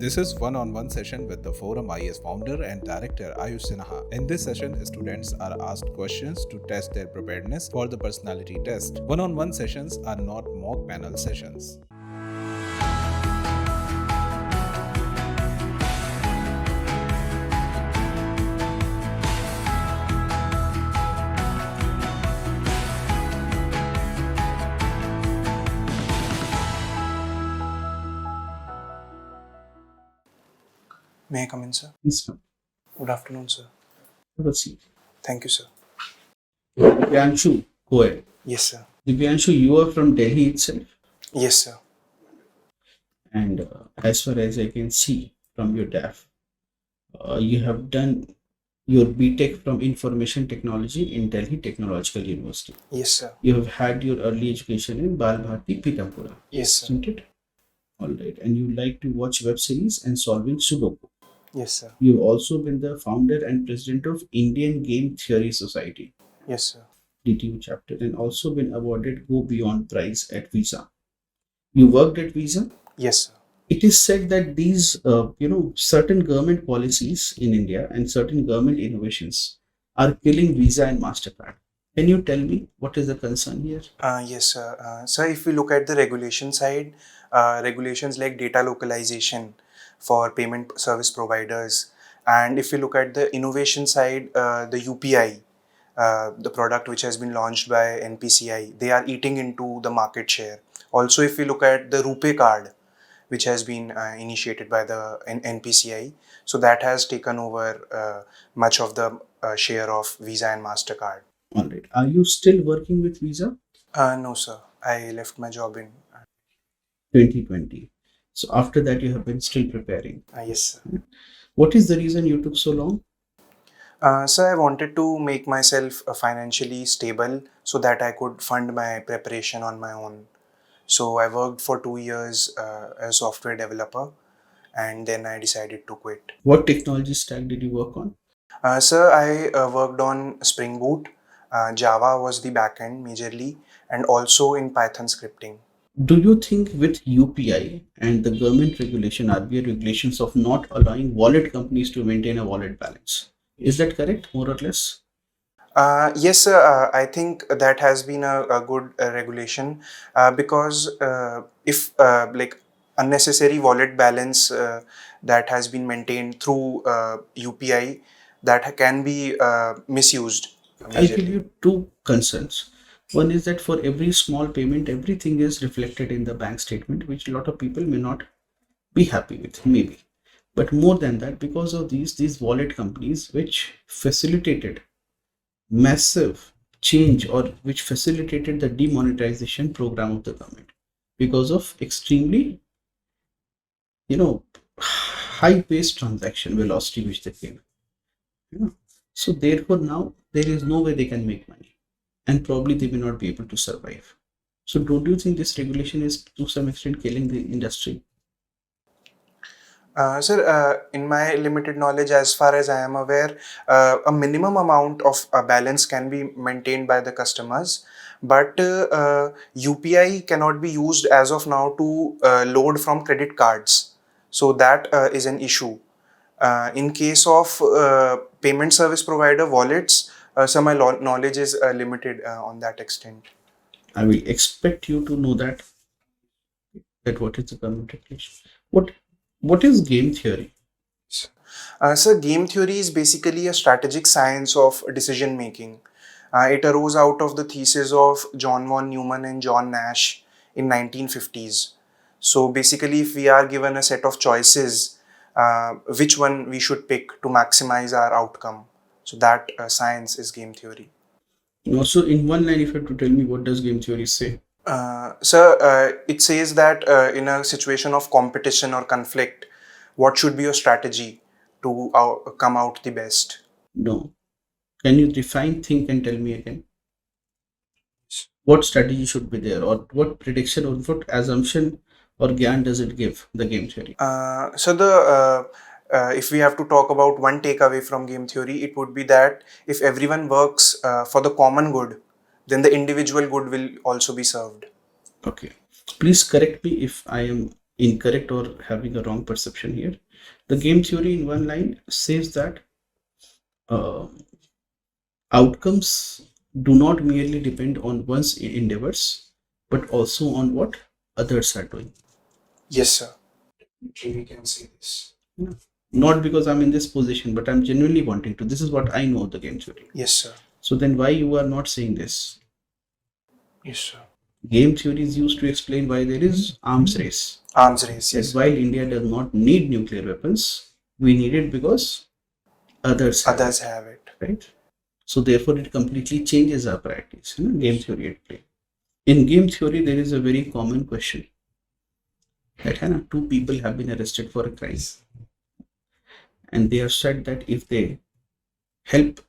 This is one-on-one session with the ForumIAS founder and director 𝐂𝐡𝐚𝐬𝐫𝐢𝐻𝐻𝐻. In this session, students are asked questions to test their preparedness for the personality test. One-on-one sessions are not mock panel sessions. May I come in, sir? Yes, sir. Good afternoon, sir. Have a seat. Thank you, sir. Divyanshu Goel. Yes, sir. Divyanshu, you are from Delhi itself, Yes, sir. and as far as I can see from your DAF, you have done your BTech from Information Technology in Delhi Technological University. Yes, sir. You have had your early education in Bal Bharati Pitampura, Yes, sir. isn't it? All right. And you like to watch web series and solving Sudoku. Yes, sir. You've also been the founder and president of Indian Game Theory Society, Yes, sir. DTU chapter, and also been awarded Go Beyond Prize at Visa. You worked at Visa. Yes, sir. It is said that these, certain government policies in India and certain government innovations are killing Visa and MasterCard. Can you tell me what is the concern here? Yes, sir. Sir, if we look at the regulation side, regulations like data localization for payment service providers, and if we look at the innovation side, the UPI, the product which has been launched by NPCI, they are eating into the market share. Also, if we look at the RuPay card, which has been initiated by the NPCI, so that has taken over much of the share of Visa and MasterCard. All right. Are you still working with Visa? No, sir. I left my job in 2020. So after that, you have been still preparing. yes, sir. What is the reason you took so long? Sir, I wanted to make myself financially stable so that I could fund my preparation on my own. So I worked for 2 years as a software developer, and then I decided to quit. What technology stack did you work on? Sir, I worked on Spring Boot. Java was the backend majorly, and also in Python scripting. Do you think with UPI and the government regulation, RBI regulations of not allowing wallet companies to maintain a wallet balance, is that correct, more or less? Yes, sir. I think that has been a good regulation because if like unnecessary wallet balance that has been maintained through UPI, that can be misused. I'll give you two concerns. One is that for every small payment, everything is reflected in the bank statement, which a lot of people may not be happy with, maybe. But more than that, because of these wallet companies, which facilitated massive change or which facilitated the demonetization program of the government because of extremely, high-paced transaction velocity which they gave. So therefore now there is no way they can make money, and probably they will not be able to survive. So don't you think this regulation is to some extent killing the industry? Sir, in my limited knowledge, as far as I am aware, a minimum amount of balance can be maintained by the customers, but UPI cannot be used as of now to load from credit cards. So that is an issue. In case of payment service provider wallets, so my knowledge is limited on that extent. I will expect you to know that what is the government regulation. What is game theory? So game theory is basically a strategic science of decision making. It arose out of the thesis of John von Neumann and John Nash in 1950s. So basically, if we are given a set of choices, which one we should pick to maximize our outcome. So that science is game theory. Also, in one line, if you have to tell me what does game theory say? Sir, it says that in a situation of competition or conflict, what should be your strategy to come out the best? No. Can you define think and tell me again? What strategy should be there, or what prediction or what assumption or gyan does it give the game theory? So if we have to talk about one takeaway from game theory, it would be that if everyone works for the common good, then the individual good will also be served. Okay. Please correct me if I am incorrect or having a wrong perception here. The game theory in one line says that uh, outcomes do not merely depend on one's endeavors, but also on what others are doing. Yes, sir. We can say this. Yeah. Not because I'm in this position, but I'm genuinely wanting to. This is what I know of the game theory. Yes, sir. So then why you are not saying this? Yes, sir. Game theory is used to explain why there is arms race. Arms race, yes. That while India does not need nuclear weapons, we need it because others have it. Right? So therefore it completely changes our priorities. Game theory at play. In game theory, there is a very common question that two people have been arrested for a crime, and they have said that if they help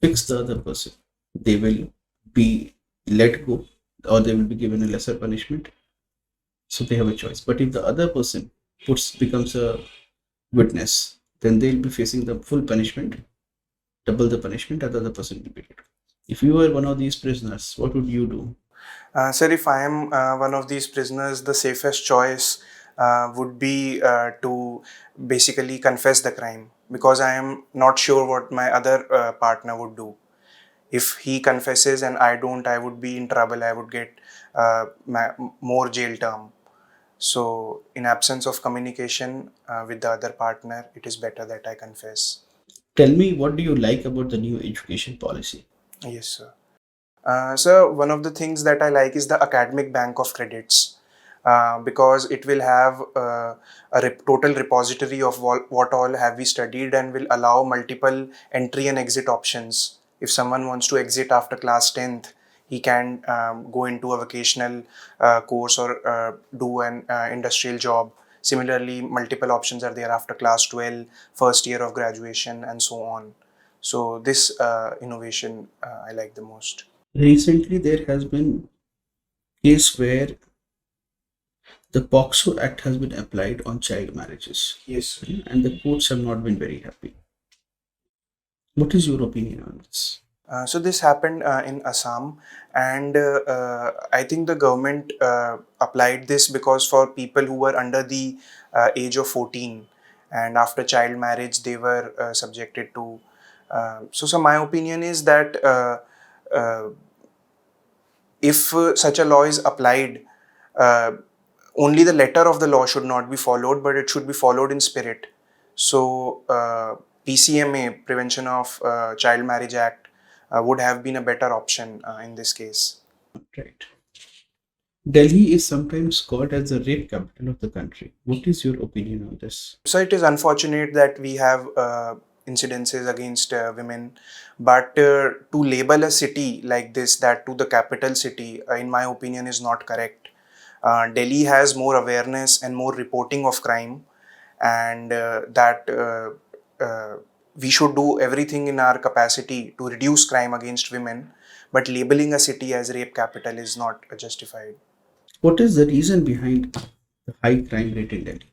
fix the other person, they will be let go or they will be given a lesser punishment. So they have a choice. But if the other person becomes a witness, then they'll be facing the full punishment, double the punishment, and the other person will be let go. If you were one of these prisoners, what would you do? Sir, if I am one of these prisoners, the safest choice would be to basically confess the crime, because I am not sure what my other partner would do. If he confesses and I don't, I would be in trouble. I would get more jail term. So in absence of communication with the other partner, it is better that I confess. Tell me, what do you like about the new education policy? Yes, sir. So one of the things that I like is the academic bank of credits, because it will have a total repository of what all have we studied, and will allow multiple entry and exit options. If someone wants to exit after class 10th, he can go into a vocational course or do an industrial job. Similarly, multiple options are there after class 12, first year of graduation, and so on. So this innovation I like the most. Recently, there has been a case where the POXO Act has been applied on child marriages. Yes. And the courts have not been very happy. What is your opinion on this? So this happened in Assam, and I think the government applied this because for people who were under the age of 14, and after child marriage they were subjected to. So my opinion is that uh, if such a law is applied, uh, only the letter of the law should not be followed, but it should be followed in spirit. So PCMA, Prevention of Child Marriage Act, would have been a better option in this case. Right. Delhi is sometimes called as the rape capital of the country. What is your opinion on this? So it is unfortunate that we have incidences against women, but to label a city like this, that to the capital city, in my opinion, is not correct. Delhi has more awareness and more reporting of crime, and that we should do everything in our capacity to reduce crime against women, but labeling a city as rape capital is not justified. What is the reason behind the high crime rate in Delhi,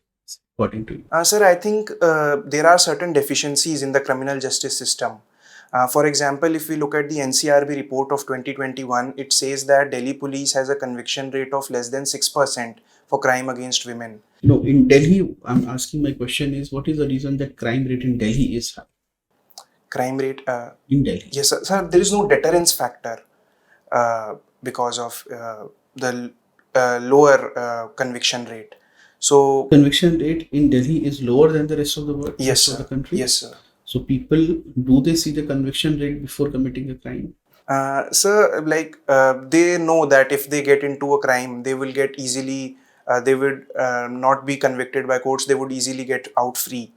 according to you? Sir, I think there are certain deficiencies in the criminal justice system. For example, if we look at the NCRB report of 2021, it says that Delhi police has a conviction rate of less than 6% for crime against women. No, in Delhi, I'm asking, my question is, what is the reason that crime rate in Delhi is high? Crime rate? In Delhi? Yes, sir. There is no deterrence factor because of the lower conviction rate. So conviction rate in Delhi is lower than the rest of the world, yes, rest of the country. Yes, sir. So people, do they see the conviction rate before committing a crime? Sir, like they know that if they get into a crime, they will get easily. They would not be convicted by courts. They would easily get out free.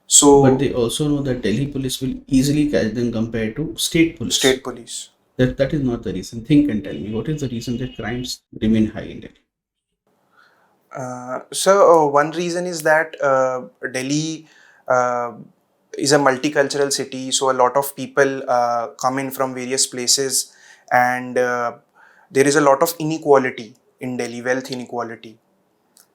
So, but they also know that Delhi police will easily catch them compared to state police. State police. That is not the reason. Think and tell me, what is the reason that crimes remain high in Delhi? So one reason is that Delhi is a multicultural city, so a lot of people come in from various places, and there is a lot of inequality in Delhi, wealth inequality.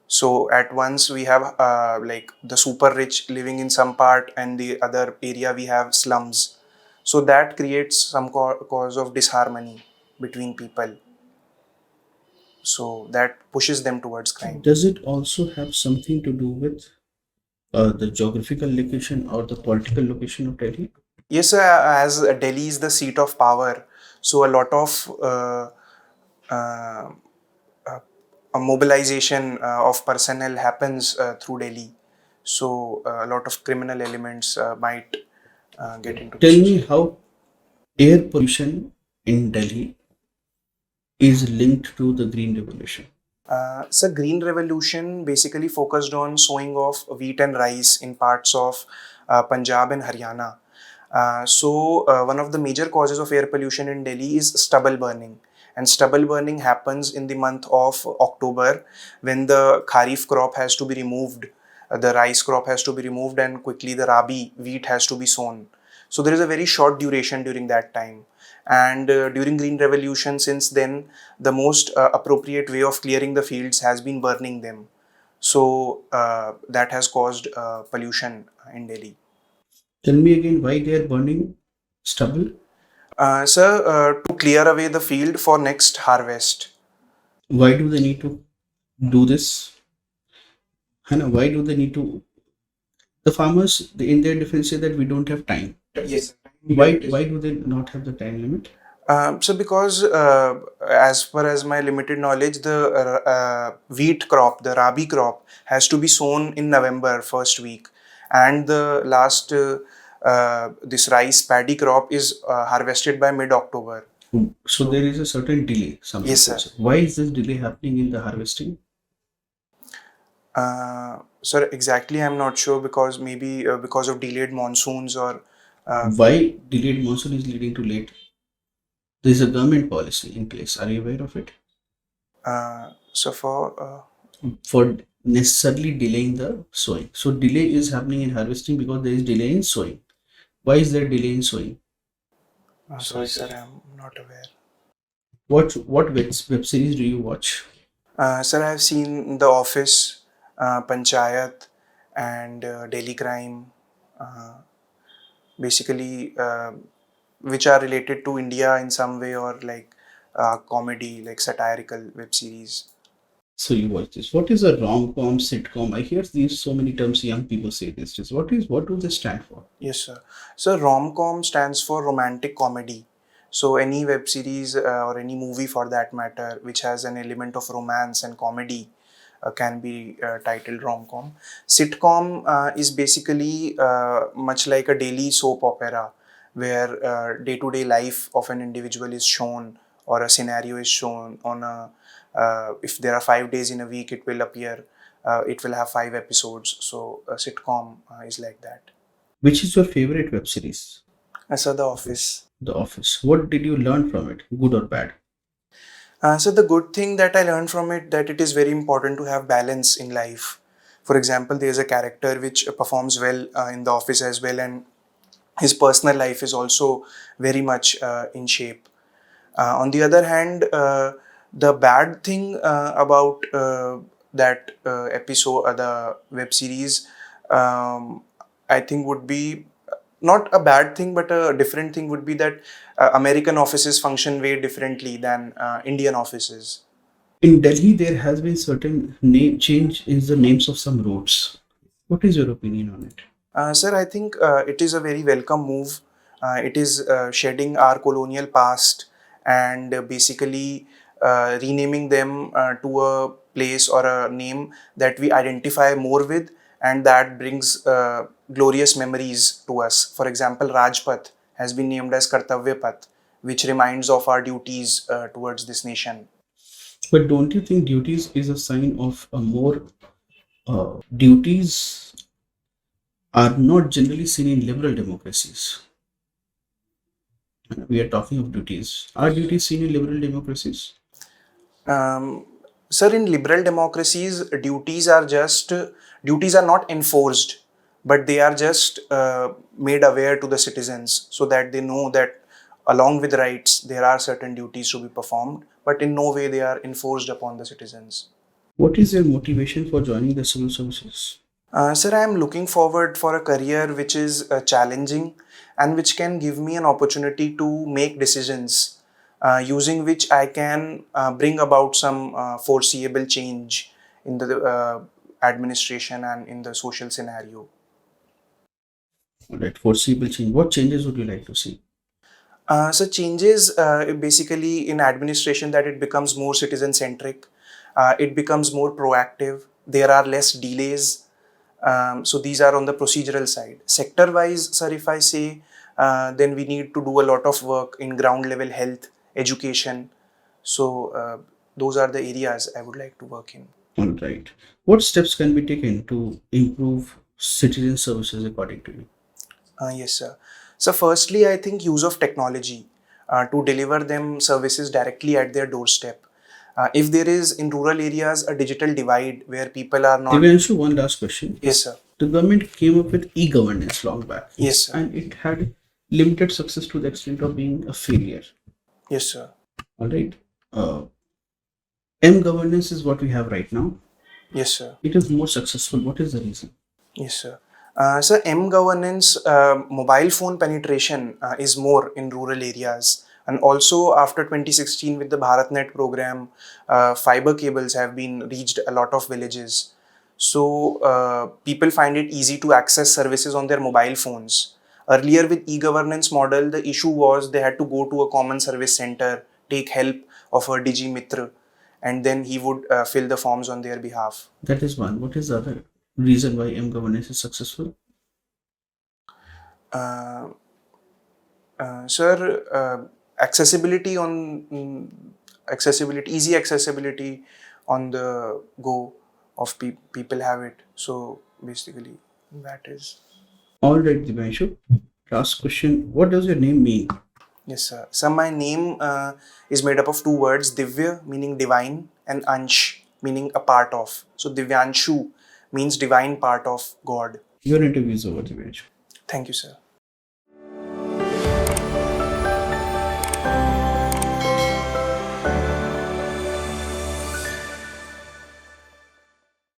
So at once we have like the super rich living in some part, and the other area we have slums. So that creates some cause of disharmony between people. So that pushes them towards crime. Does it also have something to do with the geographical location or the political location of Delhi? Yes, sir, as Delhi is the seat of power, so a lot of uh, a mobilization of personnel happens through Delhi. So a lot of criminal elements might get into Tell this. me how air pollution in Delhi is linked to the Green Revolution. So Green Revolution basically focused on sowing of wheat and rice in parts of Punjab and Haryana. One of the major causes of air pollution in Delhi is stubble burning. And stubble burning happens in the month of October when the kharif crop has to be removed, the rice crop has to be removed, and quickly the rabi wheat has to be sown. So there is a very short duration during that time. And during Green Revolution, since then, the most appropriate way of clearing the fields has been burning them. So that has caused pollution in Delhi. Tell me again why they are burning stubble. To clear away the field for next harvest. Why do they need to do this? Hannah, why do they need to? The farmers, in their defense, say that we don't have time. Yes. Why do they not have the time limit? Because as per as my limited knowledge, the wheat crop, the rabi crop, has to be sown in November first week, and the last this rice paddy crop is harvested by mid-October. So there is a certain delay. Some Yes, people sir. say. Why is this delay happening in the harvesting? Sir, exactly I'm not sure, because maybe because of delayed monsoons or Why delayed monsoon is leading to late? There is a government policy in place. Are you aware of it? For necessarily delaying the sowing. So delay is happening in harvesting because there is delay in sowing. Why is there delay in sowing? sorry sir, I'm not aware. What web series do you watch? Sir, I've seen The Office, Panchayat, and Daily Crime, basically which are related to India in some way, or like comedy, like satirical web series. So you watch this. What is a rom-com, sitcom? I hear these so many terms. Young people say this. Just what do they stand for? Yes, sir. So rom-com stands for romantic comedy. So any web series or any movie for that matter, which has an element of romance and comedy, can be titled rom-com. Sitcom is basically much like a daily soap opera, where day-to-day life of an individual is shown, or a scenario is shown on a. If there are 5 days in a week, it will appear. It will have 5 episodes. So a sitcom is like that. Which is your favorite web series? I saw The Office. The Office. What did you learn from it, good or bad? So the good thing that I learned from it, that it is very important to have balance in life. For example, there is a character which performs well in The Office as well, and his personal life is also very much in shape. On the other hand, the bad thing about that episode, the web series, I think would be not a bad thing, but a different thing would be that American offices function way differently than Indian offices. In Delhi, there has been certain name change in the names of some roads. What is your opinion on it? Sir, I think it is a very welcome move. It is shedding our colonial past and basically renaming them to a place or a name that we identify more with, and that brings glorious memories to us. For example, Rajpath has been named as Kartavya Path, which reminds of our duties towards this nation. But don't you think duties is a sign of a more duties are not generally seen in liberal democracies? We are talking of duties. Are duties seen in liberal democracies? Um, Sir, in liberal democracies, duties are not enforced, but they are just made aware to the citizens, so that they know that along with rights, there are certain duties to be performed, but in no way they are enforced upon the citizens. What is your motivation for joining the civil services? Sir, I am looking forward for a career which is challenging and which can give me an opportunity to make decisions using which I can bring about some foreseeable change in the administration and in the social scenario. All right, foreseeable change. What changes would you like to see? So changes basically in administration, that it becomes more citizen centric, it becomes more proactive, there are less delays. So these are on the procedural side. Sector wise, sir, if I say, then we need to do a lot of work in ground level health, education. So those are the areas I would like to work in. All right. What steps can be taken to improve citizen services according to you? Yes, sir. So firstly, I think use of technology to deliver them services directly at their doorstep. If there is in rural areas a digital divide where people are not... Divyanshu, one last question. Yes, sir. The government came up with e-governance long back. Yes, sir. And it had limited success to the extent of being a failure. Yes, sir. All right. M-governance is what we have right now. Yes, sir. It is more successful. What is the reason? Yes, sir. So M-governance, mobile phone penetration is more in rural areas. And also after 2016 with the BharatNet program, fiber cables have been reached a lot of villages. So people find it easy to access services on their mobile phones. Earlier with e-governance model, the issue was they had to go to a common service center, take help of a Digi Mitra, and then he would fill the forms on their behalf. That is one. What is the other reason why M-governance is successful? Sir, accessibility on easy accessibility on the go of people have it. So basically that is. All right, Divyanshu. Last question. What does your name mean? Yes, sir. So my name is made up of two words, Divya meaning divine and Ansh meaning a part of. So Divyanshu means divine part of God. Your interview is over, Divyanshu. Thank you, sir.